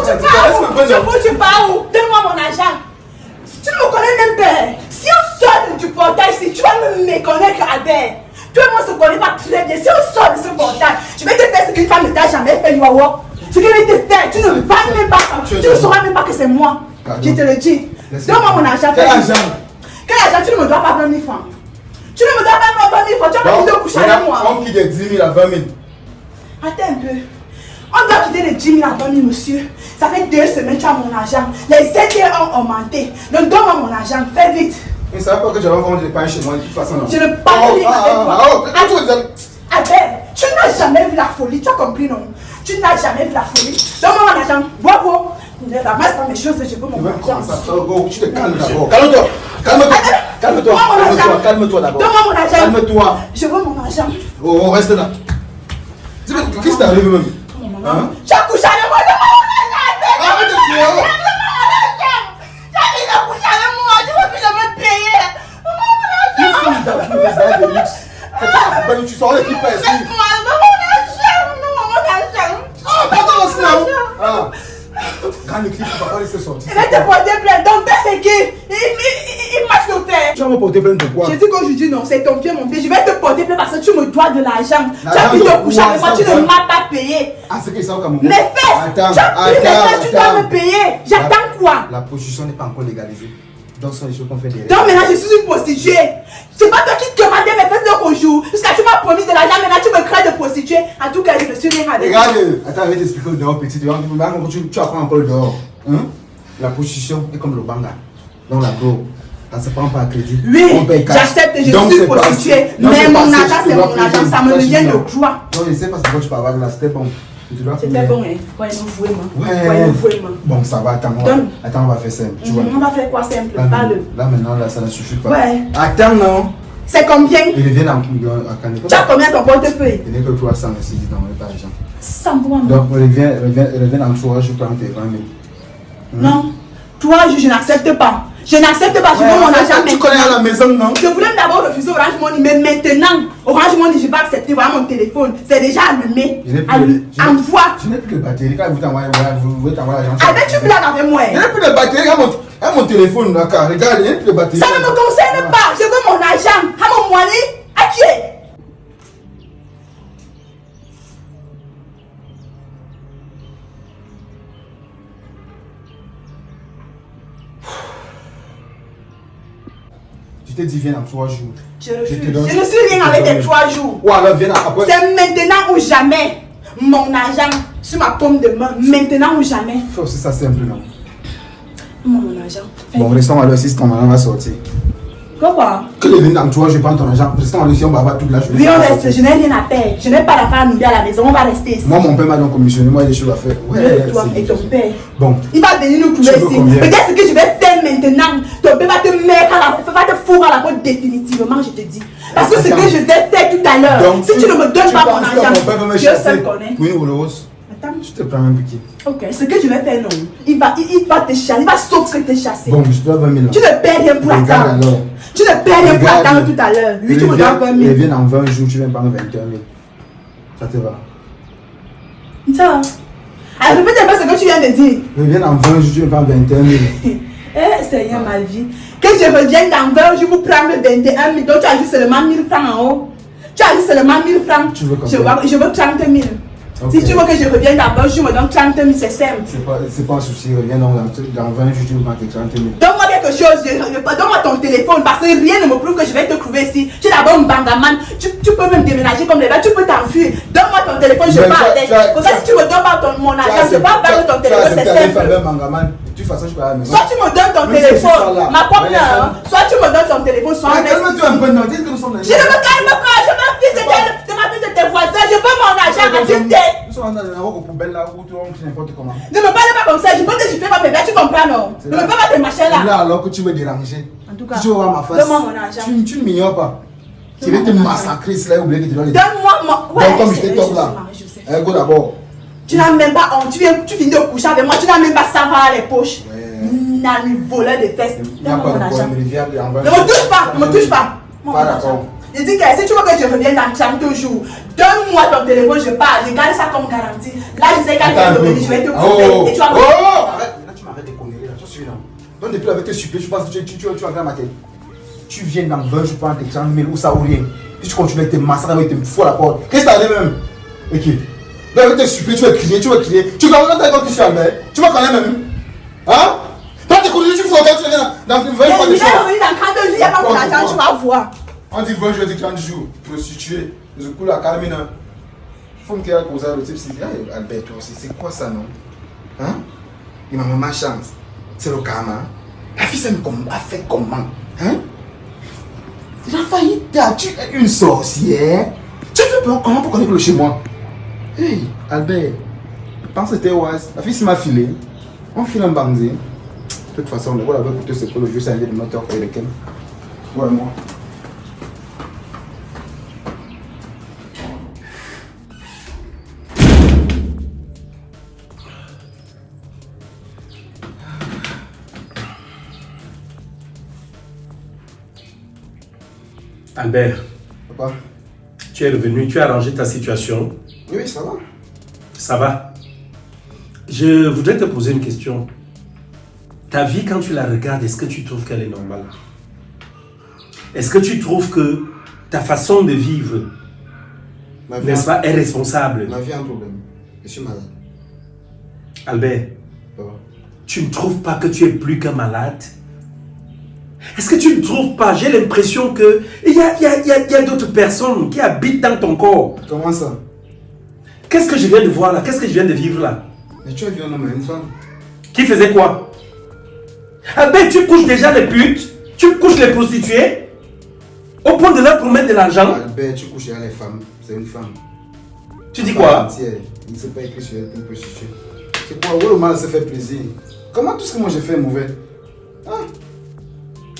tu pars où? Donne-moi mon argent. Tu ne me connais même pas. Si on sort du portail, si tu vas me méconnaître, Albert. Tout le monde se connaît pas très bien. Si on sort de ce portail, je vais te faire ce qu'une femme ne t'a jamais fait, Wawa. Ce que je vais te faire, tu ne vas même pas. Tu ne sauras même pas que c'est moi. Je te le dis. Donne-moi mon argent. Quel argent? Quel argent? Tu ne me dois pas 20 000 francs. Tu ne me dois pas 20 000 francs. Tu vas pas quitter de coucher avec moi. On quitte de 10 000 à 20 000. Attends un peu. On doit quitter de 10 000 à 20 000, monsieur. Ça fait 2 semaines que tu as mon argent. Les intérêts ont augmenté. Donc donne-moi mon argent. Fais vite. Mais ça va pas que j'avais vendu les pains chez moi de toute façon. Je ne parle pas avec toi. Albert, tu n'as jamais vu la folie. Tu as compris, non? Tu n'as jamais vu la folie. Donne-moi mon argent. Bravo. Ne ramasse pas mes choses. Je veux mon argent. Tu te calmes d'abord. Calme-toi. Calme-toi. Calme-toi. Calme-toi d'abord. Donne-moi mon argent. Calme-toi. Je veux mon argent. Oh, reste là. Qu'est-ce qui t'arrive même? Hein? Tu as couché avec moi. Donne-moi mon argent. Arrête de crier. Donne-moi mon argent. Tu as mis de coucher avec moi. Tu veux plus jamais me payer. Donne-moi mon argent. Tu sors l'équipe ici. Donne-moi mon argent. Donne-moi mon argent. Ah, pardon, c'est là. Quand le clip, tu vas pas laisser sortir. Il va te porter plainte. Donc, c'est qui? Il marche le père. Tu vas me porter plainte de quoi? Je dis qu'aujourd'hui, non, c'est ton pied, mon pied. Je vais te porter plainte parce que tu me dois de l'argent. Tu as pu te coucher avec moi, tu ne m'as pas payé. Ah, c'est que ça, comme Mes fesses. Tu as pris mes fesses, tu dois me payer. J'attends quoi? La prostitution n'est pas encore légalisée. Donc, ce sont les choses qu'on fait derrière. Donc, maintenant, je suis une prostituée. C'est pas toi qui te demandais mes fesses l'autre jour. Jusqu'à tu m'as promis de l'argent, maintenant tu me crées de prostituée. En tout cas, je ne suis rien avec toi. Regarde, attends, je vais t'expliquer le dehors, petit. Tu apprends encore le dehors. Hein? La prostitution est comme le banga. Donc, la go. Ça ne se prend pas à crédit. Oui, j'accepte, je suis prostituée. Mais mon argent, c'est mon argent. Ça me revient de droit. Non, je sais pas ce que tu peux avoir là. C'était bon. C'était bon, hein? Quoi, il nous ouais. Bon, ça va, attends, on va faire simple. Tu vois. On va faire quoi simple? Parle. Là, maintenant, là, ça ne suffit pas. Ouais. Attends, non. C'est combien? Il revient à Canada. Tu as combien ton portefeuille? Il n'est que 300 ici, donc on n'est pas l'argent. 100 pour moi. Donc, il revient en 3 jours, 30 et 20 000. Non. 3 jours, je n'accepte pas. Je n'accepte pas, je veux mon argent maintenant. Tu connais à la maison, non? Je voulais d'abord refuser Orange Money, mais maintenant, Orange Money, je vais accepter. Voilà mon téléphone. C'est déjà allumé. Envoie. Je n'ai plus de batterie. Quand vous t'envoyez l'argent. Avec tu blagues avec moi. Je n'ai plus de batterie. Regarde mon téléphone, là. Regarde, il n'y a plus de batterie. Ça ne me concerne pas. Je veux mon argent. À mon moyen. À qui est? Je t'ai dit, viens dans 3 jours. Je refuse. Je ne suis rien avec les 3 jours. Ou alors, viens après. C'est maintenant ou jamais. Mon argent sur ma paume de main. Maintenant ou jamais. Faut aussi ça simple, non? Mon argent. Bon, restons à l'heure si ton argent va sortir. Pourquoi? Que les viens dans 3 jours, je prends ton argent. Restons à l'heure si on va avoir toute la journée. Oui, on reste. Je n'ai rien à faire. Je n'ai pas d'affaires à nourrir à la maison. On va rester ici. Moi, mon père m'a donc commissionné. Moi, il y a des choses à faire. Ouais, toi et ton père. Bon. Il va venir nous trouver ici. Peut-être ce que je vais faire maintenant. Ton père va te mettre à la va te fourrer à la porte définitivement, je te dis. Parce que ce que je vais faire tout à l'heure, si tu ne me donnes pas mon argent, Dieu seul connaît. Oui, ou le rose. Attends. Je te prends un piquet. Ok, ce que je vais faire, non. Il va te chasser. Il va sauver te chasser. Bon, je dois 20 000. Tu ne perds rien pour attendre. Tu ne perds rien pour attendre tout à l'heure. Oui, tu me dois 20 000. Il vient en 20 jours, tu viens prendre 21 000. Ça te va? Ça. Alors, répète un peu ce que tu viens de dire. Il vient en 20 jours, tu viens prendre 21 000. Eh, Seigneur, ma vie. Que je revienne dans 20 jours pour prendre 21 000. Donc, tu as juste seulement 1000 francs en haut. Tu as juste seulement 1000 francs. Tu veux combien? Je veux 30 000. Okay. Si tu veux que je revienne dans 20 jours, me donne 30 000, c'est simple. C'est pas un souci, reviens dans 20 jours, tu veux prendre 30 000. Donne-moi quelque chose, donne-moi ton téléphone, parce que rien ne me prouve que je vais te trouver ici. Tu es d'abord un bangaman, tu peux même déménager comme les gars, tu peux t'enfuir. Donne-moi ton téléphone, je pars avec. Comme ça, si tu me donnes pas mon argent, je pars avec ton téléphone, c'est simple. De toute façon, je peux aller à la maison. Soit tu me donnes ton téléphone, ma propre soit tu me donnes ton téléphone, soit calme-toi un peu, non, dis que nous sommes là. Je ne me calme pas, je m'en fiche de ma vie de tes voisins, je veux mon argent à tu t'es. Nous sommes dans la poubelle là où tu rentres n'importe comment. Ne me parle pas comme ça, je pense que je fais ma bébé, tu comprends non? Ne me fais pas tes machins là. Là alors que tu veux déranger. En tout cas, tu veux voir ma face. donne-moi mon argent. Tu ne m'ignores pas. Tu veux te massacrer, c'est là où tu dois le dire. Donne-moi mon. Donc comme je t'ai top là. Go d'abord. Tu n'as même pas honte, tu finis de coucher avec moi, tu n'as même pas ça à les poches. Nani voleur de fesses. Donne-moi mon argent. Ne me touche pas, ne me touche pas. Pas d'accord. Je dis que si tu veux que je revienne dans la chambre toujours, donne-moi ton téléphone, je parle. Je garde ça comme garantie. Là, je sais quand tu vas revenir, je vais te couper. Et tu vas me... Arrête, là, tu m'arrêtes de conneries, là. Je suis là. Donc, depuis avec tes supplés, tu penses que tu vas ma tête. Tu viens dans 20 jours pour tes chambres, mais où ça ou rien. Puis tu continues avec tes massacres, avec tes fous à la porte. Qu'est-ce que t'as dit même? Ok. Donc, avec tes supplés, tu vas crier. Tu vas quand t'as dit Albert. Tu vas connaître même. Hein? Pas tes conneries, tu fous encore, tu viens dans 20 jours. Je vais revenir dans 32 jours, il n'y a pas mon argent, tu vas voir. On dit 20 jours, 30 jours, prostituée. Je coule à Carmina. Il faut me dire que le type, c'est Albert, c'est quoi ça, non? Hein? Il m'a ma chance. C'est le karma. La fille, a fait comment? Hein? Il a failli tuer une sorcière. Tu fais peur comment pour qu'on est chez moi? Hey, Albert, je pense que c'était wise. La fille, c'est m'a filé. On file un bandit. De toute façon, on va écouter ce que le jeu s'est de moteur pour lequel. Ouais, moi. Albert, Papa. Tu es revenu, tu as arrangé ta situation. Oui, ça va. Ça va. Je voudrais te poser une question. Ta vie, quand tu la regardes, est-ce que tu trouves qu'elle est normale? Est-ce que tu trouves que ta façon de vivre, n'est-ce pas, est responsable? Ma vie a un problème. Je suis malade. Albert, Papa. tu ne trouves pas que tu es plus qu'un malade? Est-ce que tu ne trouves pas? J'ai l'impression qu'il y a d'autres personnes qui habitent dans ton corps. Comment ça? Qu'est-ce que je viens de voir là? Qu'est-ce que je viens de vivre là? Mais tu as vu un homme et une femme. Qui faisait quoi? Ah ben tu couches déjà les putes, tu couches les prostituées, au point de leur promettre de l'argent. Albert, tu couches les femmes, c'est une femme. Tu dis quoi? Il ne s'est pas écrit sur elle pour prostituée. C'est quoi? Où le mal se fait plaisir? Comment tout ce que moi j'ai fait est mauvais? Hein?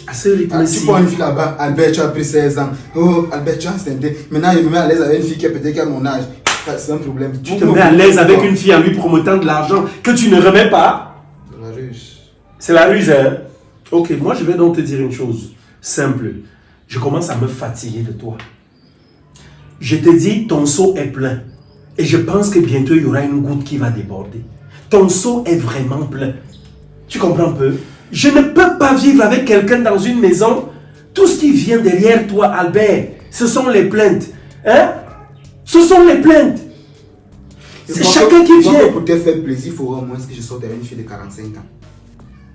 À ce rythme-ci. Tu prends une fille là-bas, Albert, tu as pris 16 ans. Oh, Albert, tu as ascendé. Maintenant, il me met à l'aise avec une fille qui a peut-être mon âge. C'est un problème. Tu te mets à l'aise avec une fille en lui promettant de l'argent que tu ne remets pas. C'est la ruse. C'est la ruse, hein? Ok, moi je vais donc te dire une chose simple. Je commence à me fatiguer de toi. Je te dis, ton seau est plein. Et je pense que bientôt il y aura une goutte qui va déborder. Ton seau est vraiment plein. Tu comprends un peu? Je ne peux pas vivre avec quelqu'un dans une maison. Tout ce qui vient derrière toi, Albert, ce sont les plaintes. Hein? Ce sont les plaintes. C'est chacun qui vient. Pour te faire plaisir, il faudra au moins que je sorte avec une fille de 45 ans.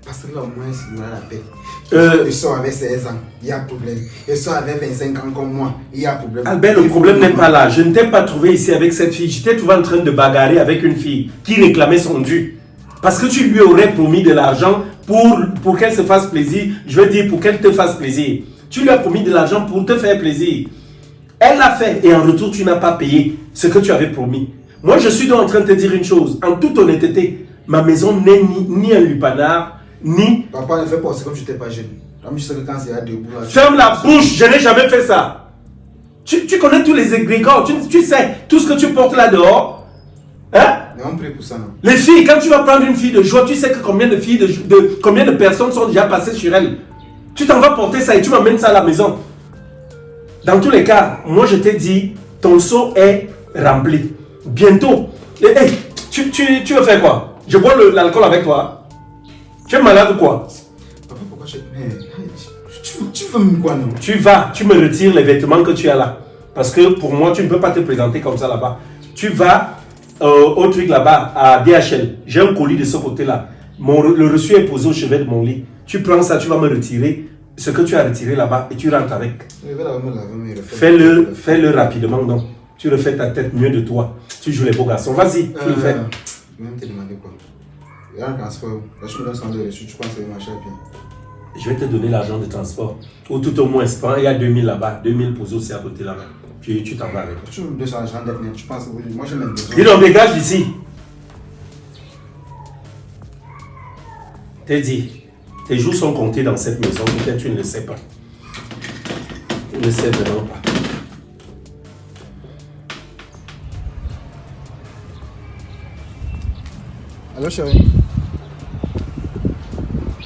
Parce que là, au moins, il y aura la paix. Je sors avec 16 ans, il y a problème. Je sors avec 25 ans comme moi, il y a problème. Albert, le problème n'est pas là. Je ne t'ai pas trouvé ici avec cette fille. Je t'ai trouvé en train de bagarrer avec une fille qui réclamait son dû. Parce que tu lui aurais promis de l'argent pour qu'elle se fasse plaisir. Je veux dire, pour qu'elle te fasse plaisir. Tu lui as promis de l'argent pour te faire plaisir. Elle l'a fait et en retour, tu n'as pas payé ce que tu avais promis. Moi, je suis donc en train de te dire une chose. En toute honnêteté, ma maison n'est ni un lupanar, ni... Papa, ne fais pas, c'est comme si tu n'étais pas jeune. Comme je sais que quand c'est à debout... Ferme la bouche, je n'ai jamais fait ça. Tu connais tous les égrégores, tu sais tout ce que tu portes là dehors. Hein? Mais on prie pour ça, non? Les filles, quand tu vas prendre une fille de joie, tu sais que combien de filles, combien de personnes sont déjà passées sur elle. Tu t'en vas porter ça et tu m'amènes ça à la maison. Dans tous les cas, moi je t'ai dit, ton seau est rempli. Bientôt. Hey, tu veux faire quoi? Je bois l'alcool avec toi. Tu es malade ou quoi? Papa, pourquoi tu veux me quoi, non? Tu me retires les vêtements que tu as là. Parce que pour moi, tu ne peux pas te présenter comme ça là-bas. Tu vas au truc là-bas, à DHL. J'ai un colis de ce côté-là. Le reçu est posé au chevet de mon lit. Tu prends ça, tu vas me retirer ce que tu as retiré là-bas et tu rentres avec. Fais-le rapidement donc. Tu refais ta tête mieux de toi. Tu joues les beaux garçons. Vas-y, tu le fais. Je vais même te demander quoi. Il y a un transport. Là, je me donne 100 de reçu, tu penses que c'est marché bien. Je vais te donner l'argent de transport. Ou tout au moins, il y a 2000 là-bas. 2000 posés aussi à côté là-bas. Tu t'en vas avec. Tu me donnes l'argent d'être net. Tu penses que moi j'ai même besoin. Dis donc, dégage d'ici. T'es dit. Tes jours sont comptés dans cette maison. Peut-être tu ne le sais pas. Tu ne le sais vraiment pas. Allô chérie?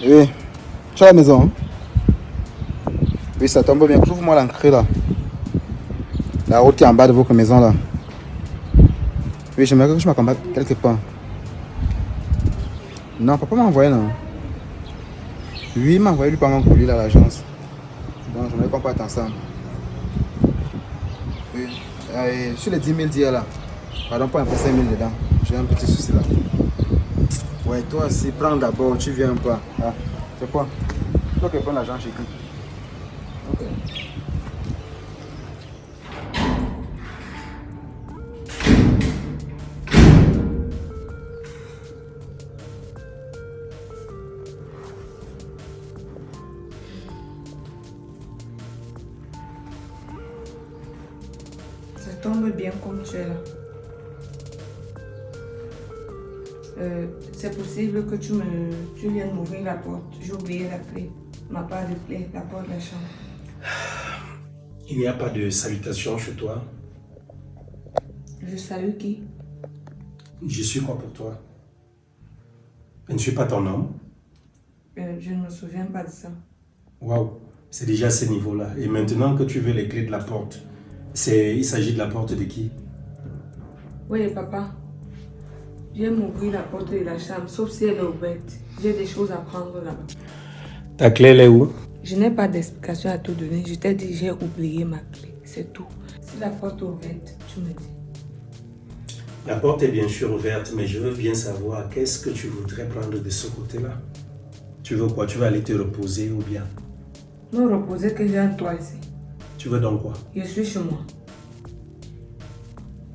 Oui, tu es à la maison hein? Oui, ça tombe bien. Trouve-moi l'encre là. La route qui est en bas de votre maison là. Oui, j'aimerais que je m'accompagne quelque part. Non, papa m'a envoyé non. Oui, il m'a envoyé lui par mon colis à l'agence. Donc j'aimerais qu'on parte ensemble. Oui. Sur les 10 000 d'hier là. Pardon, pas un peu 5 000 dedans. J'ai un petit souci là. Ouais, toi aussi, prends d'abord, tu viens pas. Ah, c'est quoi? Toi qui prends l'argent chez qui? Ok. Ça tombe bien comme tu es là. C'est possible que tu viennes m'ouvrir la porte. J'ai oublié la clé. Ma part de clé, la porte de la chambre. Il n'y a pas de salutation chez toi. Je salue qui? Je suis quoi pour toi? Je ne suis pas ton homme. Je ne me souviens pas de ça. Waouh, c'est déjà à ce niveau-là. Et maintenant que tu veux les clés de la porte, il s'agit de la porte de qui? Oui, papa. Viens m'ouvrir la porte de la chambre, sauf si elle est ouverte. J'ai des choses à prendre là-bas. Ta clé, elle est où? Je n'ai pas d'explication à te donner. Je t'ai dit j'ai oublié ma clé. C'est tout. Si la porte est ouverte, tu me dis. La porte est bien sûr ouverte, mais je veux bien savoir qu'est-ce que tu voudrais prendre de ce côté-là. Tu veux quoi? Tu veux aller te reposer ou bien? Me reposer que j'ai un toit ici. Tu veux donc quoi? Je suis chez moi.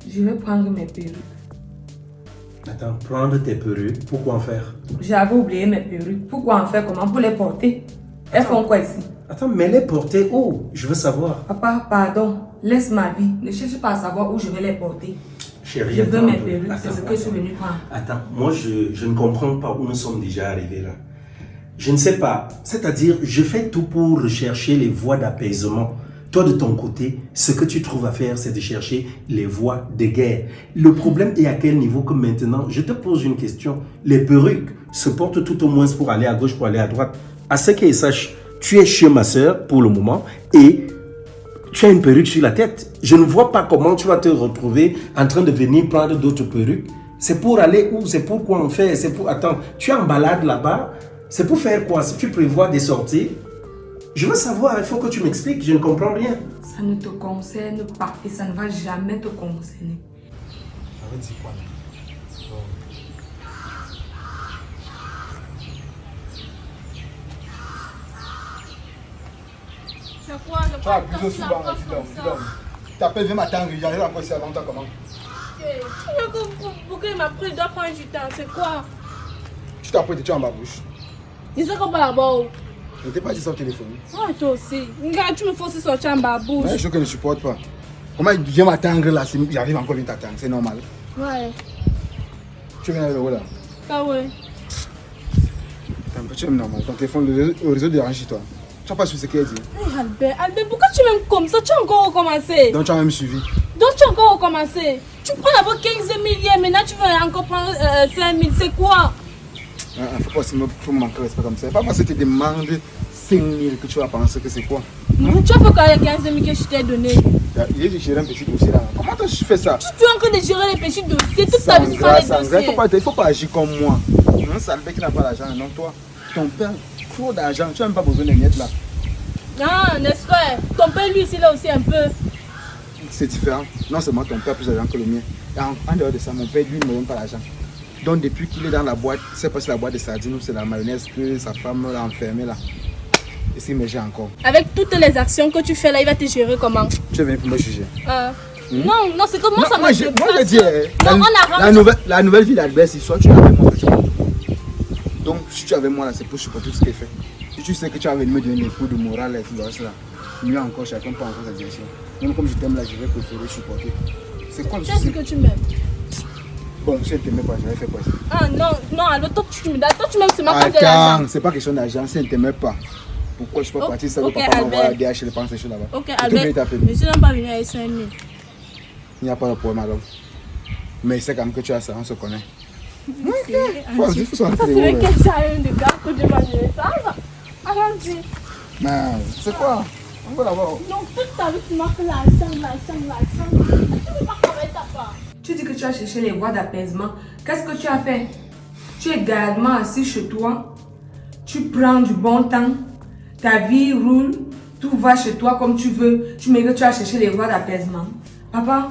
Je vais prendre mes perruques. Attends, prendre tes perruques, pourquoi en faire? J'avais oublié mes perruques. Pourquoi en faire comment? Pour les porter. Elles font quoi ici? Attends, mais les porter où? Je veux savoir. Papa, pardon. Laisse ma vie. Ne cherche pas à savoir où je vais les porter. Chérie, Je veux attends mes un peu. perruques. C'est ce que je suis venu prendre. Attends, moi je ne comprends pas où nous sommes déjà arrivés là. Je ne sais pas. C'est-à-dire, je fais tout pour rechercher les voies d'apaisement. Toi, de ton côté, ce que tu trouves à faire, c'est de chercher les voies de guerre. Le problème est à quel niveau que maintenant, je te pose une question. Les perruques se portent tout au moins pour aller à gauche, pour aller à droite. À ce qu'ils sachent, tu es chez ma soeur pour le moment et tu as une perruque sur la tête. Je ne vois pas comment tu vas te retrouver en train de venir prendre d'autres perruques. C'est pour aller où? C'est pour quoi en faire? C'est pour... Attends, tu es en balade là-bas? C'est pour faire quoi? Si tu prévois des sorties? Je veux savoir, il faut que tu m'expliques, je ne comprends rien. Ça ne te concerne pas et ça ne va jamais te concerner. Arrête d'y quoi là? C'est quoi? Je Tu as pas abusé souvent, dis donc. T'appelles, viens m'attendre, j'arrive encore ici avant toi, comment? Pourquoi il m'a pris, il doit prendre du temps. C'est quoi? Tu t'apprêtes, tu es en ma bouche. Il sait qu'on va là-bas. Je t'ai pas dit ça au téléphone. Ouais, toi aussi. Regarde, tu me forces sortir en bas bouche. Ouais, je ne supporte pas. Comment il vient m'attendre là, j'arrive encore vite t'attendre, c'est normal. Ouais. Tu viens avec le haut là. Ah ouais. T'es un peu normal, ton téléphone, le réseau dérange chez toi. Tu n'as pas su ce qu'elle dit. Hey, Albert, pourquoi tu m'aimes comme ça? Tu as encore recommencé. Donc tu as même suivi. Donc tu as encore recommencé. Tu prends d'abord 15 000 hier, maintenant tu veux encore prendre 5 000. C'est quoi? Faut pas me manquer de respect comme ça. Pas parce que tu demandes 5 000 que tu vas penser que c'est quoi. Tu as fait quoi les 15 000 que je t'ai donné? Il est de gérer un petit dossier là. Comment tu fais ça? Tu es en train de gérer les petits dossiers. Toute ta vie, tu fais les dossiers. Il faut pas agir comme moi. Un sale qui n'a pas l'argent, non toi. Ton père, trop d'argent, tu n'as même pas besoin de miettes là. Ah, n'est-ce pas? Ton père, lui, il a aussi un peu. C'est différent. Non seulement ton père a plus d'argent que le mien. Et en dehors de ça, mon père, lui, ne me donne pas l'argent. Donc depuis qu'il est dans la boîte, c'est pas si la boîte de sardines ou c'est la mayonnaise que sa femme l'a enfermé là. Et s'il me gère encore. Avec toutes les actions que tu fais là, il va te gérer comment? Tu es venu pour me juger. Non, non, c'est comment ça Moi, je dis, Non, on arrange. la nouvelle vie d'Albert, c'est soit tu es avec moi, soit tu es avec moi. Donc si tu es avec moi là, c'est pour supporter tout ce qu'il fait. Si tu sais que tu as venu me donner des coups de morale et tout le reste là, mieux encore, chacun prend encore sa direction. Même comme je t'aime là, je vais préférer supporter. C'est quoi le Tu as dit souci? que tu m'aimes. Bon, si elle ne t'aimait pas, j'avais fait quoi ça? Ah non, non, alors toi tu m'aimes seulement quand de l'argent. Attends, c'est pas question d'argent, si elle ne t'aimait pas. Pourquoi je peux pas partir ça, ok, papa m'envoie à Albert. DH et dépenser ces choses là-bas? Ok, Je te Albert, paye ta peine. je suis même pas venu avec 5 000. Il n'y a pas de problème alors. Mais c'est quand même que tu as ça, on se connaît. Ça c'est vrai que ça a un de gars que tu m'as donné ça. Allons-y. Mais c'est quoi? On va l'avoir. Donc toute ta vie, tu m'as fait l'argent. Tu ne peux pas travailler ta part. Tu dis que tu as cherché les voies d'apaisement. Qu'est-ce que tu as fait? Tu es gardement assis chez toi. Tu prends du bon temps. Ta vie roule. Tout va chez toi comme tu veux. Tu mets que tu as cherché les voies d'apaisement. Papa,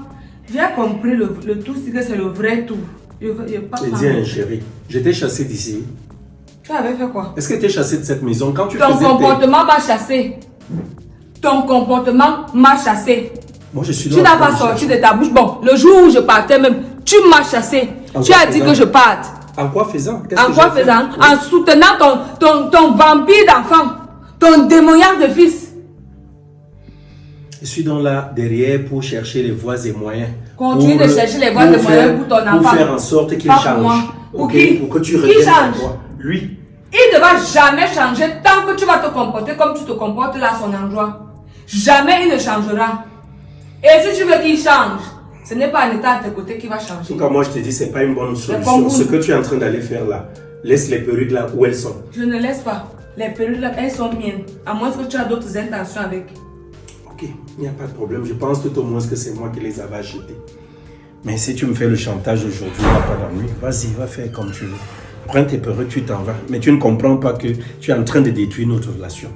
j'ai compris le tout, c'est que c'est le vrai tout. Tiens, chérie, je t'ai chassé d'ici. Tu avais fait quoi? Est-ce que tu es chassé de cette maison quand tu Ton faisais comportement m'a chassé. Ton comportement m'a chassé. Moi, je suis là. Tu n'as pas sorti de ta bouche. Bon, le jour où je partais même, tu m'as chassé. Tu as dit que je parte. En quoi faisant? En quoi faisant? En soutenant ton vampire d'enfant. Ton démoniaque de fils. Je suis donc là derrière pour chercher les voies et moyens. Continue de chercher les voies et moyens pour ton enfant. Pour faire en sorte qu'il change. Moi. Pour Ok, qui? pour que tu Qui reviennes à change? toi. Lui. Il ne va jamais changer tant que tu vas te comporter comme tu te comportes là à son endroit. Jamais il ne changera. Et si tu veux qu'il change, ce n'est pas un état à tes côtés qui va En changer. tout cas, moi je te dis, c'est pas une bonne solution. Ce que tu es en train d'aller faire là, laisse les perruques là où elles sont. Je ne laisse pas. Les perruques là, elles sont miennes. À moins que tu as d'autres intentions avec. Ok, il n'y a pas de problème. Je pense tout au moins que c'est moi qui les avais achetées. Mais si tu me fais le chantage aujourd'hui, il n'y a pas d'ennui. Vas-y, va faire comme tu veux. Prends tes perruques, tu t'en vas. Mais tu ne comprends pas que tu es en train de détruire notre relation.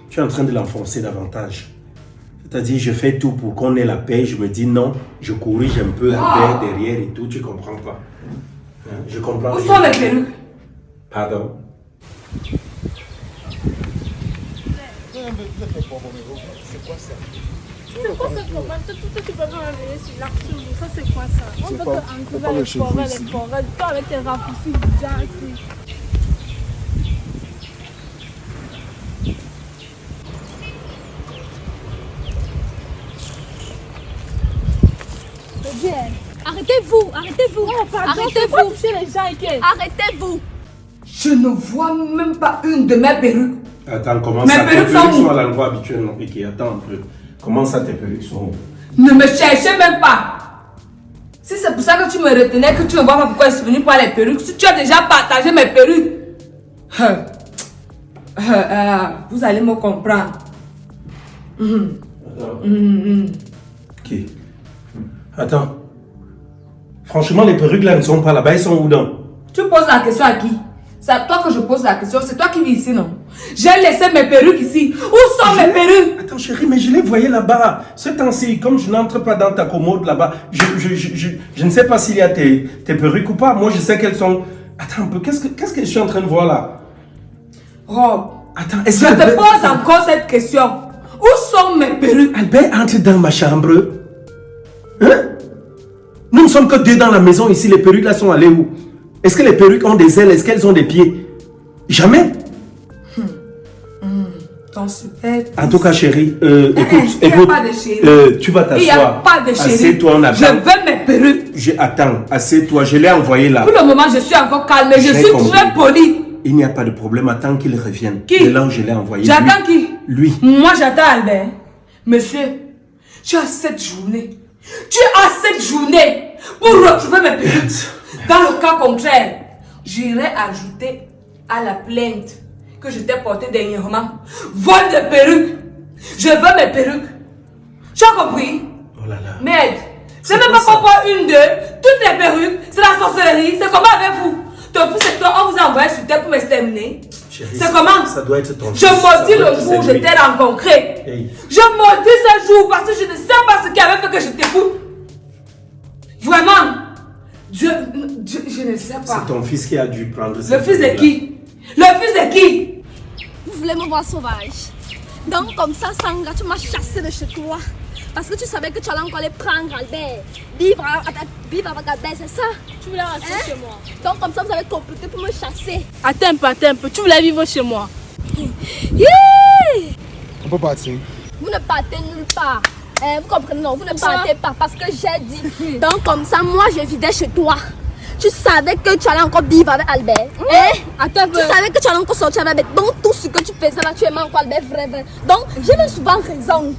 Tu es en train de l'enfoncer davantage. C'est-à-dire, je fais tout pour qu'on ait la paix. Je me dis non, je corrige un peu Albert derrière et tout. Tu ne comprends pas. Hein, je comprends. Où sont les perruques? Pardon. C'est quoi cette forêt? Tout tu peux pas m'amener sur l'action. Ça, c'est quoi ça? On veut qu'entrer vers les forêts. Toi, avec tes raccourcis déjà ici. Arrêtez-vous, arrêtez-vous. Oh, arrêtez-vous. Toucher les gens, arrêtez-vous. Je ne vois même pas une de mes perruques. Attends, comment mes ça? Tes perruques perruques sont sont à l'endroit habituel, non? Vicky, attends un peu. Comment ça, tes perruques sont où? Ne me cherchez même pas. Si c'est pour ça que tu me retenais, que tu ne vois pas pourquoi je suis venu par les perruques, si tu as déjà partagé mes perruques, vous allez me comprendre. Ok. Attends. Franchement, les perruques là ne sont pas là-bas, elles sont où donc? Tu poses la question à qui? C'est à toi que je pose la question, c'est toi qui vis ici, non? J'ai laissé mes perruques ici. Où sont mes perruques? Attends chérie, mais je les voyais là-bas. Ce temps-ci, comme je n'entre pas dans ta commode là-bas, je ne sais pas s'il y a tes perruques ou pas. Moi, je sais qu'elles sont... Attends un peu, qu'est-ce que je suis en train de voir là? Rob, attends, je te pose encore cette question. Où sont mes perruques? Albert entre dans ma chambre. Hein? Nous ne sommes que deux dans la maison ici. Les perruques là sont allées où? Est-ce que les perruques ont des ailes? Est-ce qu'elles ont des pieds? Jamais. Ton super. En tout cas, chérie, écoute, il n'y a pas de chérie. Tu vas t'asseoir. Il n'y a pas de chérie. Assieds-toi, on attend. Je veux mes perruques. Attends, assieds-toi, je l'ai envoyé là. Pour le moment, je suis encore calme, je suis très polie. Il n'y a pas de problème, attends qu'il revienne. Qui? De là où je l'ai envoyé. J'attends qui? Lui. Moi, j'attends Albert. Monsieur, tu as cette journée. Tu as cette journée pour retrouver mes perruques. Dans le cas contraire, j'irai ajouter à la plainte que je t'ai portée dernièrement. Vol de perruques. Je veux mes perruques. Tu as compris? Oh là là. Merde. C'est même pas qu'on prend une, deux. Toutes les perruques, c'est la sorcellerie. C'est comment avec vous? Ton fils et toi, on vous a envoyé sur terre pour m'exterminer. C'est comment? Ça doit être ton Je maudis le jour où je t'ai rencontré. Hey. Je maudis ce jour parce que je ne sais pas ce qui avait fait que je t'écoute. Vraiment. Dieu, je ne sais pas. C'est ton fils qui a dû prendre Le fils de qui? Le fils de qui? Vous voulez me voir sauvage. Donc comme ça, Sanga, tu m'as chassé de chez toi. Parce que tu savais que tu allais encore les prendre, Albert. Vivre avec Albert, c'est ça? Tu voulais rester chez moi. Donc comme ça, vous avez complété pour me chasser. Attends un peu. Tu voulais vivre chez moi. Yeah! On peut partir. Vous ne partez nulle part. Vous comprenez, non? Vous ne partez pas parce que j'ai dit. Donc comme ça, moi, je vivais chez toi. Tu savais que tu allais encore vivre avec Albert. Attends, tu savais que tu allais encore sortir avec Albert. Donc tout ce que tu faisais là, tu aimais encore Albert, vrai. Donc, j'ai même souvent raison.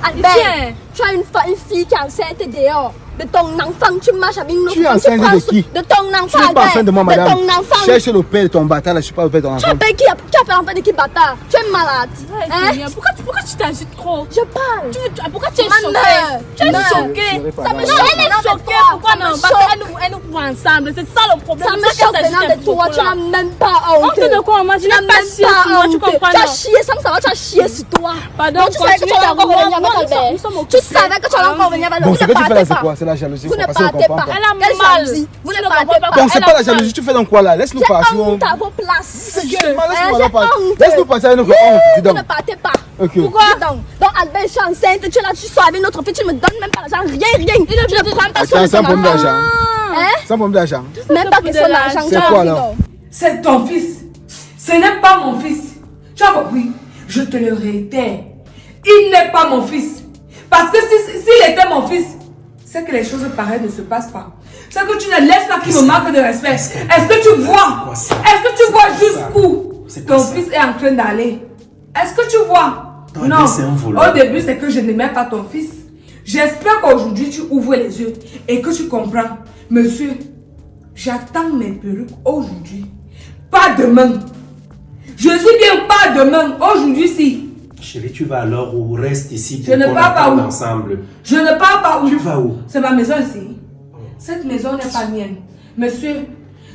Albert, Tu as une fille qui est enceinte dehors. De ton enfant, tu marches avec une autre. Tu es enceinte de qui? De ton enfant. Tu n'es pas enceinte de moi, madame. De ton enfant. Cherche le père de ton bâtard, là, je suis pas le père de ton enfant. Tu appelles qui? Tu appelles l'enfant de qui bâtard? Tu es malade. Hein? Pourquoi tu t'agites trop? Je parle. Pourquoi tu es choquée? Tu es choquée. Ça me choque. Elle est choquée. Pourquoi non? Parce qu'elle nous voit ensemble. C'est ça le problème. Ça me choque venant de toi. Tu n'as même pas honte. Honte de quoi? Moi, tu n'as pas chié sur moi. Tu comprends? Tu as chié sans savoir. Tu as chié sur toi. Pardon. Tu savais que tu allais encore venir avec Albert. Tu savais que tu allais encore venir avec Albert. Bon, ce que tu fais là, c'est quoi? C'est la jalousie. Vous ne partez pas. Elle a mal. Vous ne partez pas. Donc, c'est pas la jalousie. Tu fais dans quoi là? Laisse-nous passer. Honte à vos places. Laisse-nous passer avec notre honte. Dis Vous donc. ne partez pas. Ok. Pourquoi? Donc Albert, je suis enceinte, tu es là, tu sors avec notre fille, tu me donnes même pas l'argent, rien. Je ne prends pas Attends, sans problème d'argent. Hein? Sans problème d'argent. Même pas question d'argent. C'est quoi alors? C'est ton fils. Ce n'est pas mon fils. Tu as compris? Je te le réitère. Il n'est pas mon fils. Parce que s'il était mon fils, c'est que les choses pareilles ne se passent pas. C'est que tu ne laisses pas qu'il me manque de respect. Est-ce que tu vois? Est-ce que tu vois jusqu'où ton fils est en train d'aller? Est-ce que tu vois? Non. Au début, c'est que je n'aimais pas ton fils. J'espère qu'aujourd'hui, tu ouvres les yeux et que tu comprends. Monsieur, j'attends mes perruques aujourd'hui. Pas demain. Je dis bien pas demain. Aujourd'hui, si. Chérie, tu vas alors où? Reste ici Je pour ne qu'on pars pas attende où. ensemble. Je ne pars pas où. Tu vas où? C'est ma maison ici. Cette maison n'est pas mienne. Monsieur,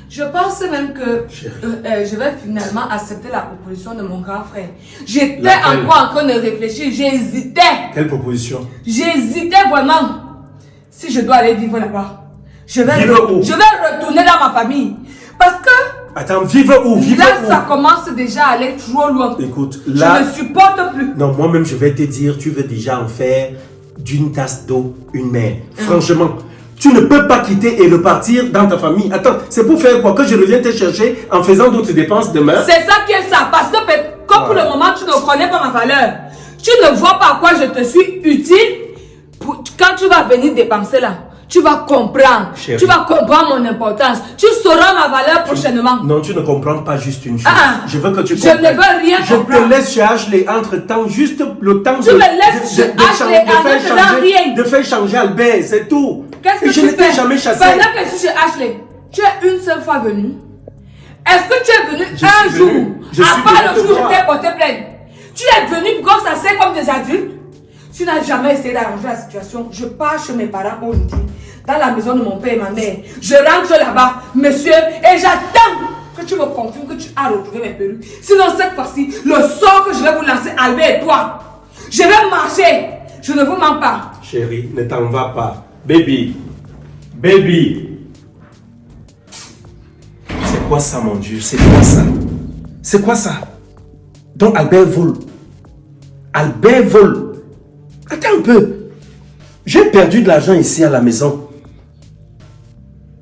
je pense même que je vais finalement accepter la proposition de mon grand frère. J'étais Laquelle? encore en train de réfléchir. J'hésitais. Quelle proposition? J'hésitais vraiment. Si je dois aller vivre là-bas, je vais retourner dans ma famille. Parce que Attends, vivre où? Vivre là, où? ça commence déjà à aller trop loin. Écoute, là... Je ne supporte plus. Non, moi-même, je vais te dire, tu veux déjà en faire d'une tasse d'eau une mer. Franchement, tu ne peux pas quitter et repartir dans ta famille. Attends, c'est pour faire quoi? Que je revienne te chercher en faisant d'autres dépenses demain? C'est ça qui est ça. Parce que comme pour le moment, tu ne connais pas ma valeur. Tu ne vois pas à quoi je te suis utile. Quand tu vas venir dépenser là, tu vas comprendre. Chérie. Tu vas comprendre mon importance. Tu sauras ma valeur prochainement. Non, tu ne comprends pas juste une chose. Ah, je veux que tu je comprennes. ne veux rien Je comprendre. te laisse chez Ashley entre-temps, juste le temps Tu me laisses chez Ashley en ne faisant rien. de faire changer Albert, c'est tout. Qu'est-ce que Et je tu ne t'ai fais? jamais chassé. Pendant que je suis chez Ashley, tu es une seule fois venu. Est-ce que tu es venu Je un suis jour? venu. Je À suis part venu le te jour où voir. je t'ai porté plainte. Tu es venu pour s'asseoir comme des adultes. Tu n'as jamais essayé d'arranger la situation. Je pars chez mes parents aujourd'hui, dans la maison de mon père et ma mère. Je rentre là-bas, monsieur, et j'attends que tu me confirmes que tu as retrouvé mes perruques. Sinon, cette fois-ci, le sort que je vais vous lancer, Albert et toi, je vais marcher. Je ne vous mens pas. Chérie, ne t'en va pas. Baby. Baby. C'est quoi ça, mon Dieu? C'est quoi ça? C'est quoi ça? Donc Albert vole. Albert vole. Attends un peu. J'ai perdu de l'argent ici à la maison.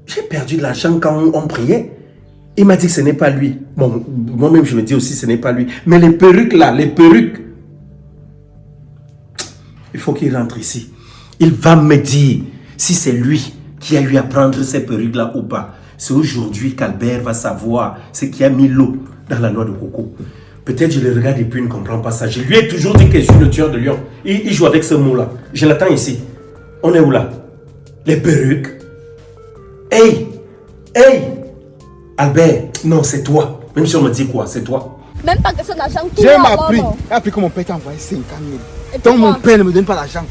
J'ai perdu de l'argent quand on priait. Il m'a dit que ce n'est pas lui. Bon, moi-même je me dis aussi que ce n'est pas lui. Mais les perruques là, les perruques. Il faut qu'il rentre ici. Il va me dire si c'est lui qui a eu à prendre ces perruques-là ou pas. C'est aujourd'hui qu'Albert va savoir ce qui a mis l'eau dans la noix de coco. Peut-être je le regarde et puis il ne comprend pas ça. Je lui ai toujours dit que je suis le tueur de lion. Il joue avec ce mot-là. Je l'attends ici. On est où là? Les perruques. Hey! Hey! Albert, non, c'est toi. Même si on me dit quoi, c'est toi. Même pas question d'argent. J'ai appris. J'ai appris que mon père t'a envoyé 50 000. Donc mon père ne me donne pas l'argent.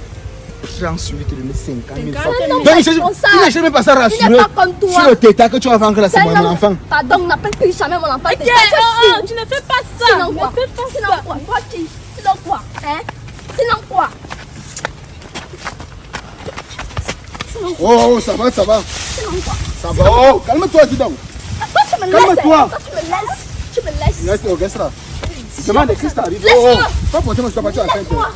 Prends celui qui te donne 50 000 francs. Non, Donc pas il comme ça. ne cherche même pas ça Il rassuré. n'est pas comme toi. Sur le tétard que tu vas vendre là, c'est C'est mon enfant. Pardon, n'appelle plus jamais mon enfant. Ok, tu ne fais pas ça. Sinon quoi? Ne fais pas Sinon ça. quoi? Toi qui? Sinon quoi? Hein? Sinon quoi? Sinon quoi? Oh, ça va, ça va. Sinon quoi? Ça va. Oh, calme-toi, dis donc. Toi tu me laisses. Calme-toi. Toi tu me laisses. Tu me laisses. Reste au reste là. Demande qu'est-ce qui t'arrive. Laisse-moi. Oh, pas pour moi, je dois partir à la fin. Laisse-moi.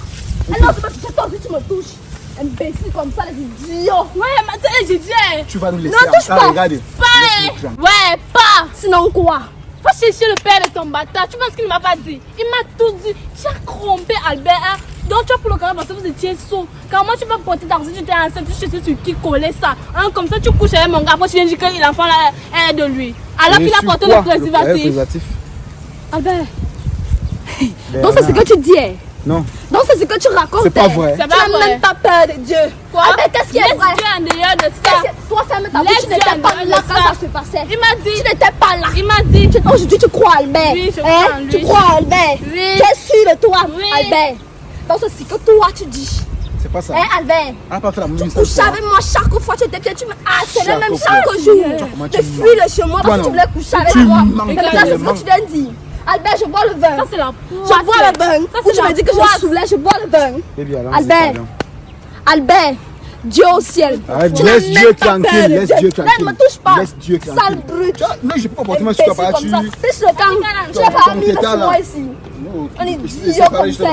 Alors toi aussi tu me touches. Imbécile comme ça, les idiots. Ouais, mais j'ai dit. Tu vas nous laisser Non, touche ça, pas. regarde. Pas. Ouais, pas. Sinon quoi? Va chercher le père de ton bâtard. Tu penses qu'il ne m'a pas dit? Il m'a tout dit. Tu as trompé Albert. Hein? Donc tu as pour le carré parce que vous étiez sourds. Comment tu vas porter ta recette? Tu étais enceinte, tu cherchais sur qui collait ça. Hein? Comme ça, tu couches avec mon gars. Après, tu viens dire que l'enfant là est de lui. Alors qu'il a porté le préservatif. préservatif. Albert. Donc c'est ce que tu dis. Non. Donc c'est ce que tu racontes. C'est pas vrai. C'est Tu pas n'as vrai. même pas peur de Dieu. Quoi? Albert, qu'est-ce qui est Laisse vrai? Dieu en dehors de ça. Toi, ferme ta bouche, Laisse tu n'étais Dieu en pas dehors là de quand ça. ça se passait. Il m'a dit. Tu n'étais pas là. Il m'a dit. Aujourd'hui, tu crois Albert. Oui, je crois en lui. Tu crois Albert. Oui. Tu es sûr de toi, Oui. Albert. Donc c'est ce que toi tu dis. C'est pas ça. Hein, Albert? On n'a pas fait la même Tu histoire. couchais avec moi chaque fois que tu étais petit, tu me harcelais même Chaque chaque fois. jour. Comment Tu tu fuis le chez moi Toi, parce que tu non. voulais coucher avec Tu moi. manques Mais regarde ce tellement. que tu viens de dire. Albert, je bois le vin. Ça, c'est la Je bois le vin. Ça, Ou c'est tu me la dis que je poisse. soulève, je bois le vin. Baby, alors, Albert. Albert, Dieu au ciel. Arrête, Tu n'as laisse même Dieu pas tranquille, peur de laisse Dieu tranquille. Ne me touche pas. Laisse Dieu Sale tranquille. brute. Non, je peux pas porter ma super Imbécile par-dessus. comme ça. Fiche le camp. Tu n'as pas mis le moi ici. On est idiot comme ça.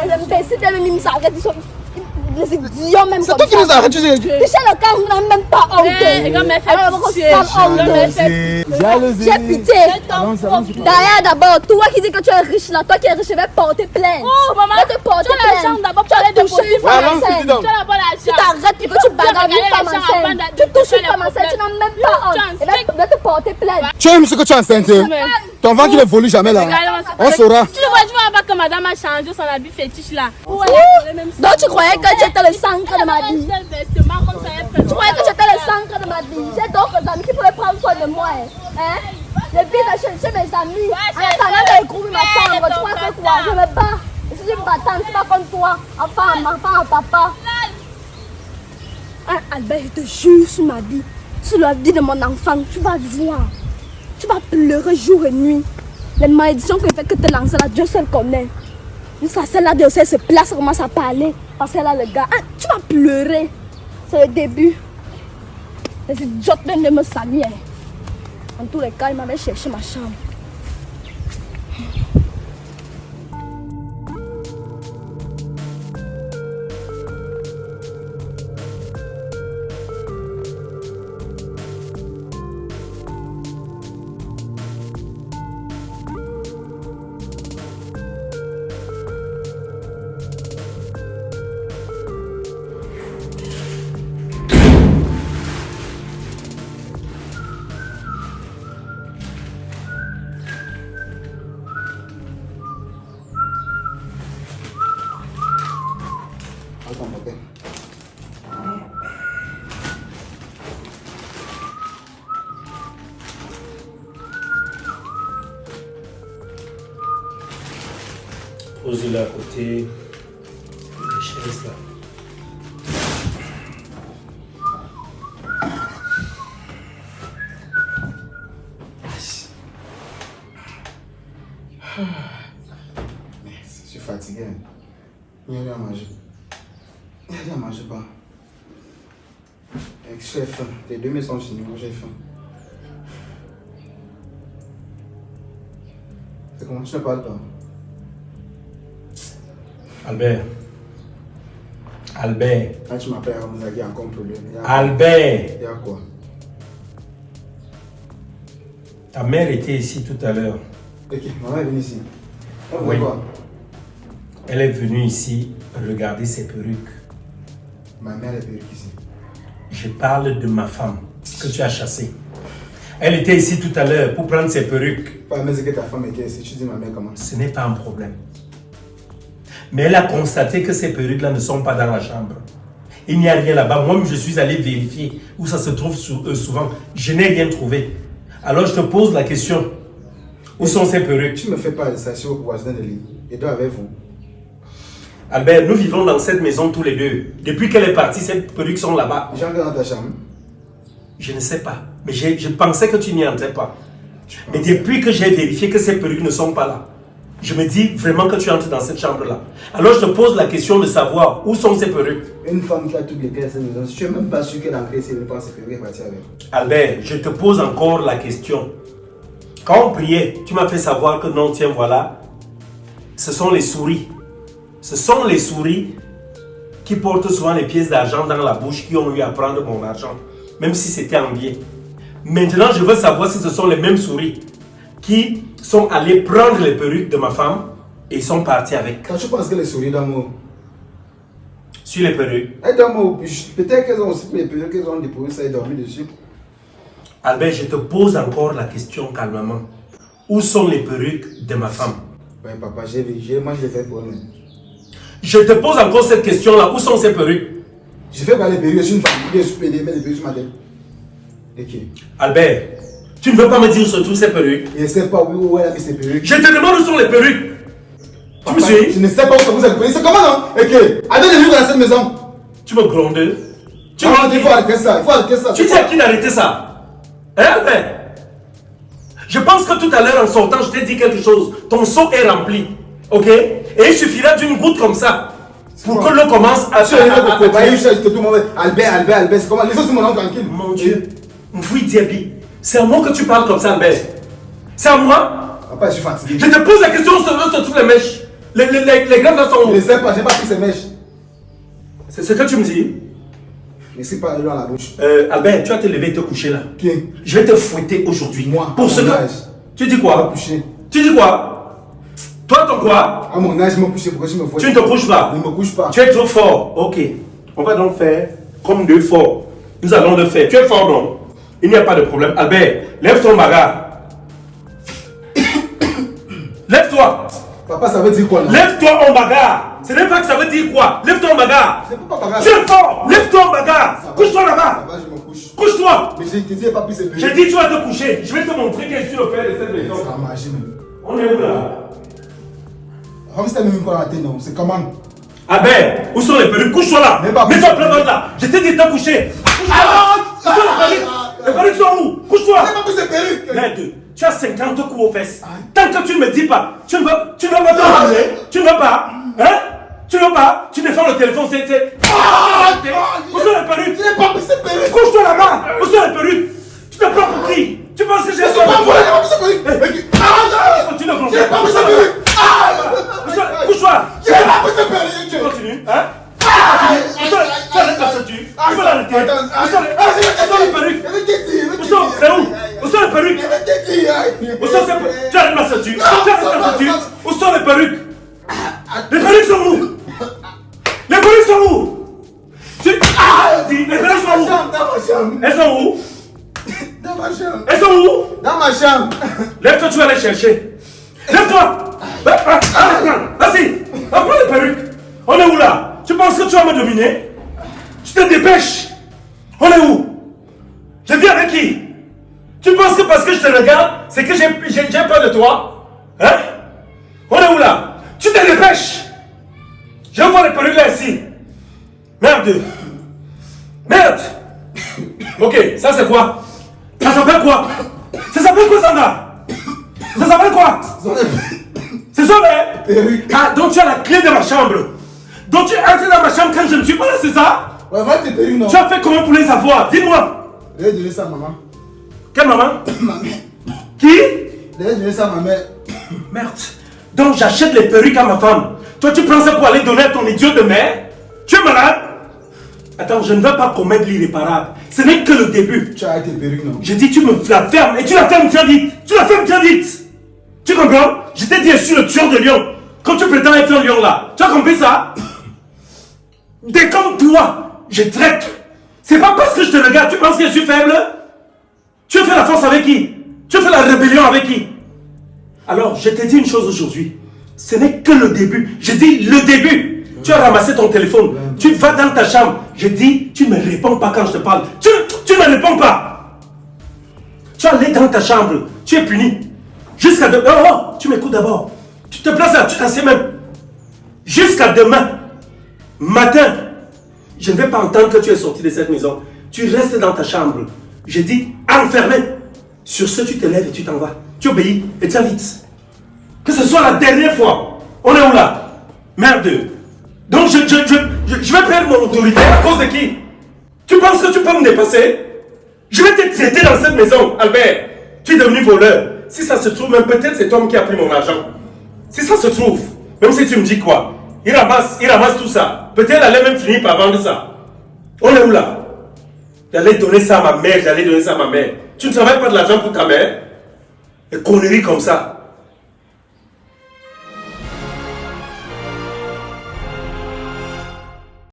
Les imbéciles, dès le mime s'arrête. Ils sont les idiots même C'est comme toi qui nous ça. arrêtes, tu sais. Fiche le camp, vous n'avez même pas honte. regarde, mais fais Alors, vous pitié. sale honte. Jalousie. J'ai pitié. Allons, ça va, c'est pas- Derrière d'abord, toi qui dis que tu es riche là, toi qui es riche, je vais porter plainte. Oh, maman, Je vais te porter tu as l'argent plainte. d'abord Tu pour as aller touché une déposer. femme Allons, enceinte. c'est donc. Tu as d'abord Tu l'argent. t'arrêtes puis que tu bagarres une femme les gens avant enceinte. de- Tu touches de une femme faire enceinte, tu les n'as même pas honte. Tu Je vais te porter plainte. Tu aimes ce que tu es enceinte. Ton ventre il est volé jamais là. On saura. Tu le vois, tu vois pas que madame a changé son habit fétiche là. Ouh. Donc tu croyais que tu étais le centre de ma vie. Tu croyais que tu étais le centre de ma vie. J'ai d'autres amis qui pourraient prendre soin de moi. Hein? Je vis chez mes amis. En attendant les groupes m'attendre. Tu crois que quoi? Je me bats. Je suis une battante, c'est pas comme toi. Enfant, papa. Hein, Albert, je te jure sur ma vie, sur la vie de mon enfant, tu vas voir. Tu vas pleurer jour et nuit. Les malédictions que fait que te lancer là, Dieu seul connaît. Jusqu'à celle-là de elle se place, elle commence à parler. Parce qu'elle a le gars. Ah, tu vas pleurer. C'est le début. Les idiotes viennent de me saluer. En tous les cas, il m'avait cherché ma chambre. Attends, papa. Pose-le à côté des chaises là. Je suis fatigué. Il n'y a rien à manger. Il n'y a rien à manger pas. J'ai faim. Les 2 sont finis, moi j'ai faim. C'est comment tu ne parles pas? Albert. Albert. Quand tu m'appelles à Mouzagui, il y a encore un problème. Albert. Il y a quoi? Ta mère était ici tout à l'heure. Ok, maman est venue ici. Elle Oui. voulait quoi? Elle est venue ici regarder ses perruques. Ma mère est venue ici. Je parle de ma femme que tu as chassée. Elle était ici tout à l'heure pour prendre ses perruques. Pas mais c'est que ta femme était ici. Tu dis ma mère comment? Ce n'est pas un problème. Mais elle a constaté que ces perruques-là ne sont pas dans la chambre. Il n'y a rien là-bas. Moi-même, je suis allé vérifier où ça se trouve souvent. Je n'ai rien trouvé. Alors, je te pose la question. Où sont ces perruques? Tu me fais pas de ça sur le voisin de lit. Et toi avec vous. Albert, nous vivons dans cette maison tous les deux. Depuis qu'elle est partie, ces perruques sont là-bas. J'entre dans ta chambre. Je ne sais pas. Mais je pensais que tu n'y entrais pas. Mais depuis que j'ai vérifié que ces perruques ne sont pas là, je me dis vraiment que tu entres dans cette chambre-là. Alors je te pose la question de savoir où sont ces perruques. Une femme qui a toutes les clés de cette maison, si tu n'es même pas sûr qu'elle a entré ici, elle ne pense qu'elle est partie avec. Albert, je te pose encore la question. Quand on priait, tu m'as fait savoir que non, tiens, voilà, ce sont les souris. Ce sont les souris qui portent souvent les pièces d'argent dans la bouche qui ont eu à prendre mon argent, même si c'était en biais. Maintenant, je veux savoir si ce sont les mêmes souris qui sont allées prendre les perruques de ma femme et sont parties avec. Quand tu penses que les souris d'amour, Sur les perruques. elles dorment, peut-être qu'elles ont aussi pris les perruques qu'elles ont déposées, ça et dormi dessus. Albert, je te pose encore la question calmement. Où sont les perruques de ma femme? Ouais, papa, moi je l'ai fait pour elle. Je te pose encore cette question-là. Où sont ces perruques? Je fais pas les perruques, je suis une femme, je suis pédé, mais les perruques sur ma tête. Ok. Albert, tu ne veux pas me dire où se trouvent ces perruques? Je ne sais pas où elle a mis ses perruques. Je te demande où sont les perruques. Papa, Tu me suis? je ne sais pas où sont les perruques. C'est comment non? Ok. Allez les dans cette maison. Tu me grondes. Tu Non, m'as dit. il faut arrêter ça, il faut arrêter ça. Tu dis à qui d'arrêter ça? Hein, Albert? Je pense que tout à l'heure en sortant, je t'ai dit quelque chose. Ton seau est rempli. Ok? Et il suffira d'une goutte comme ça pour que l'eau commence à se. Albert, c'est comment? Les autres, c'est mon nom tranquille. Mon Dieu. Mfoui Diaby. C'est à moi que tu parles comme ça, Albert. C'est à moi? Papa, je suis fatigué. Je te pose la question sur toutes les mèches. Les graines là sont Je où? ne sais pas, j'ai pas pris ces mèches. C'est ce que tu me dis? Mais c'est pas l'eau à la bouche. Albert, tu vas te lever et te coucher là. Qui? Je vais te fouetter aujourd'hui. Moi, Pour à ce mon que. âge. Tu dis Je vais quoi? coucher. Tu dis quoi? Toi, ton quoi? À mon âge, je me couche, pourquoi je me fouette? Tu ne te couches pas. Je ne me couche pas. Tu es trop fort. Ok. On va donc faire comme deux forts. Nous allons le faire. Tu es fort, non? Il n'y a pas de problème. Albert, lève ton bagarre. Lève-toi. Papa, ça veut dire quoi là? Lève-toi en bagarre. Ce n'est pas que ça veut dire quoi. Lève-toi en bagarre. C'est pas bagarre. Tu es fort. Lève-toi en bagarre. Ça va. Couche-toi là-bas. Ça va, je me couche. Couche-toi. Mais j'ai dit, j'ai pas pris ces J'ai perruques. dit tu vas te coucher. Je vais te montrer quel est le père de cette maison. Ça va marcher même. On est où là? Comme si t'as même quoi dans la tête, non? C'est comment? Albert, où sont les perruques? Couche-toi là. Mais pas Mets-toi couché. plein ventre là. Je t'ai dit de te coucher. Où sont les perruques? Les perruques sont où? Couche-toi. J'ai pas pris ces perruques. Merde, tu as 50 coups aux fesses. Tant que tu ne me dis pas, tu ne veux pas te ramener. Tu ne veux pas. Hein? Tu ne veux pas. Tu défends le téléphone, c'est. Où sont les perruques? J'ai pas pris ces perruques. Couche-toi là-bas. Où sont les perruques? Tu te prends pour qui? Tu penses que j'ai Je suis pas volé, j'ai pas pris ces perruques. Continue à J'ai pas pris ces perruques. Couche-toi. J'ai pas pris ces perruques. Tu continues, hein? Où sont les perruques? Où sont les perruques? Où sont les perruques? Où sont ces perruques? Tu arrêtes ma ceinture. Tu arrêtes ma ceinture. Où sont les perruques? Les perruques sont où? Les perruques sont où? Les perruques sont où? Dans ma chambre. Elles sont où? Dans ma chambre. Elles sont où? Dans ma chambre. Lève-toi, tu vas les chercher. Lève-toi. Vas-y. Prends les perruques. On est où là? Tu penses que tu vas me dominer? Tu te dépêches. On est où? Je viens avec qui? Tu penses que parce que je te regarde, c'est que j'ai peur de toi? Hein? On est où là? Tu te dépêches. Je vois les perruques là ici. Merde. Merde. Ok, ça c'est quoi? Ça s'appelle quoi? Ça s'appelle quoi, Sandra? Ça s'appelle quoi? C'est ça, mais? Perruque. Ah, donc tu as la clé de ma chambre. Donc tu es entré dans ma chambre quand je ne suis pas là, c'est ça? Ouais, va tes perruques, non? Tu as fait comment pour les avoir? Dis-moi. Je vais donner ça à maman. Quelle maman? Ma mère. Qui? Je vais donner ça à ma mère. Merde. Donc j'achète les perruques à ma femme. Toi, tu prends ça pour aller donner à ton idiot de mère? Tu es malade? Attends, je ne veux pas commettre l'irréparable. Ce n'est que le début. Tu as arrêté tes perruques, non? J'ai dit tu me la fermes et tu la fermes très vite. Tu la fermes très vite. Tu comprends? Je t'ai dit je suis le tueur de lion. Quand tu prétends être un lion là, tu as compris ça? Dès comme toi, je traite. C'est pas parce que je te regarde, tu penses que je suis faible? Tu as fait la force avec qui? Tu as fait la rébellion avec qui? Alors, je t'ai dit une chose aujourd'hui. Ce n'est que le début. J'ai dit le début. Tu as ramassé ton téléphone. Tu vas dans ta chambre. Je dis, tu ne me réponds pas quand je te parle. Tu ne me réponds pas. Tu allais dans ta chambre. Tu es puni. Jusqu'à demain. Oh, tu m'écoutes d'abord. Tu te places là, tu t'assieds même. Jusqu'à demain. Matin. Je ne vais pas entendre que tu es sorti de cette maison. Tu restes dans ta chambre. Je dis, enfermé. Sur ce, tu te lèves et tu t'en vas. Tu obéis et tiens vite. Que ce soit la dernière fois. On est où là? Merde. Donc je vais perdre mon autorité à cause de qui? Tu penses que tu peux me dépasser? Je vais te traiter dans cette maison, Albert. Tu es devenu voleur. Si ça se trouve, même peut-être c'est toi qui a pris mon argent. Si ça se trouve, même si tu me dis quoi, il ramasse tout ça. Peut-être elle allait même finir par vendre ça. On est où là? J'allais donner ça à ma mère, Tu ne travailles pas de l'argent pour ta mère? Des conneries comme ça.